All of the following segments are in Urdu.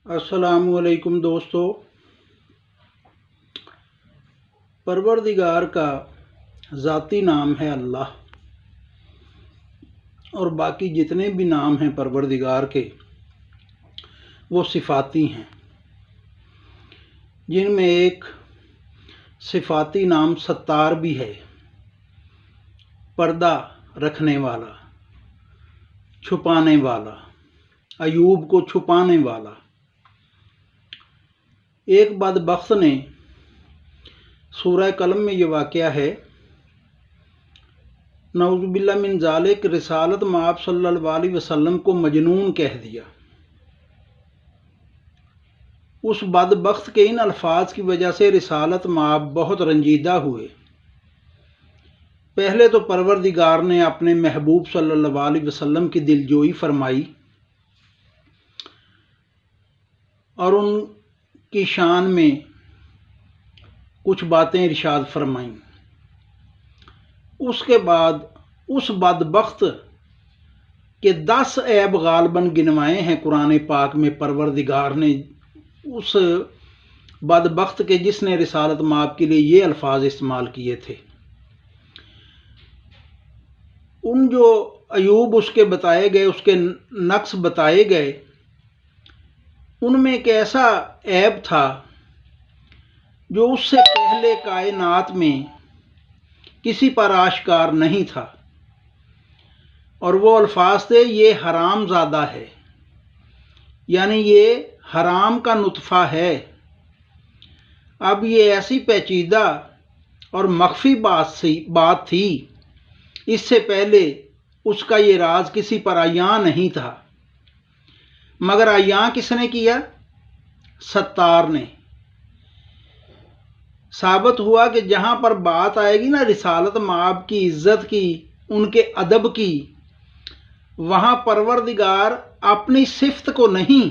السلام علیکم دوستو، پروردگار کا ذاتی نام ہے اللہ، اور باقی جتنے بھی نام ہیں پروردگار کے وہ صفاتی ہیں، جن میں ایک صفاتی نام ستار بھی ہے، پردہ رکھنے والا، چھپانے والا، ایوب کو چھپانے والا۔ ایک بدبخت نے سورہ قلم میں یہ واقعہ ہے، نعوذ باللہ من ذالک، رسالت مآب صلی اللہ علیہ وسلم کو مجنون کہہ دیا۔ اس بدبخت کے ان الفاظ کی وجہ سے رسالت مآب بہت رنجیدہ ہوئے۔ پہلے تو پروردگار نے اپنے محبوب صلی اللہ علیہ وسلم کی دلجوئی فرمائی اور ان کی شان میں کچھ باتیں ارشاد فرمائیں۔ اس کے بعد اس بدبخت کے 10 عیب غالباً گنوائے ہیں قرآن پاک میں پروردگار نے، اس بدبخت کے جس نے رسالت مآب کے لیے یہ الفاظ استعمال کیے تھے۔ ان جو ایوب اس کے بتائے گئے، اس کے نقص بتائے گئے، ان میں ایک ایسا عیب تھا جو اس سے پہلے کائنات میں کسی پر آشکار نہیں تھا، اور وہ الفاظ تھے، یہ حرام زادہ ہے، یعنی یہ حرام کا نطفہ ہے۔ اب یہ ایسی پیچیدہ اور مخفی بات تھی، اس سے پہلے اس کا یہ راز کسی پر عیاں نہیں تھا، مگر عیاں کس نے کیا؟ ستار نے۔ ثابت ہوا کہ جہاں پر بات آئے گی نا رسالت مآب کی عزت کی، ان کے ادب کی، وہاں پروردگار اپنی صفت کو نہیں،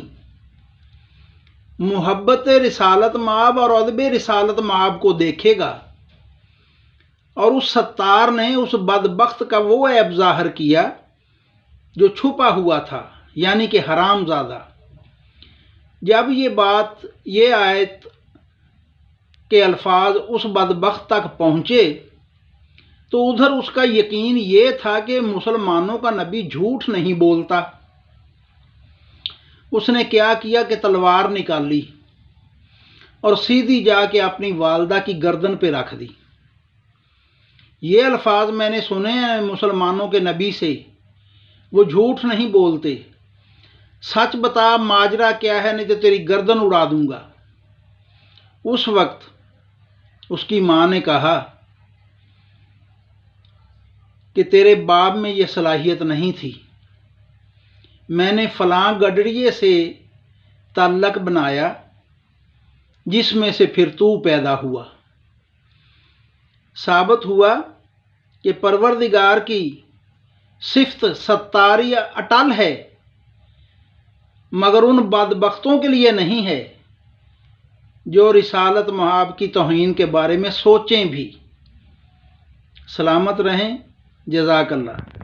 محبت رسالت مآب اور ادب رسالت مآب کو دیکھے گا۔ اور اس ستار نے اس بدبخت کا وہ عیب ظاہر کیا جو چھپا ہوا تھا، یعنی کہ حرام زادہ۔ جب یہ آیت کے الفاظ اس بدبخت تک پہنچے تو ادھر اس کا یقین یہ تھا کہ مسلمانوں کا نبی جھوٹ نہیں بولتا۔ اس نے کیا کیا کہ تلوار نکالی اور سیدھی جا کے اپنی والدہ کی گردن پہ رکھ دی۔ یہ الفاظ میں نے سنے ہیں مسلمانوں کے نبی سے، وہ جھوٹ نہیں بولتے، سچ بتا ماجرا کیا ہے، نہیں تو تیری گردن اڑا دوں گا۔ اس وقت اس کی ماں نے کہا کہ تیرے باپ میں یہ صلاحیت نہیں تھی، میں نے فلاں گڈریے سے تعلق بنایا جس میں سے پھر تو پیدا ہوا۔ ثابت ہوا کہ پروردگار کی صفت ستاری اٹل ہے، مگر ان بدبختوں کے لیے نہیں ہے جو رسالت مآب کی توہین کے بارے میں سوچیں بھی۔ سلامت رہیں، جزاک اللہ۔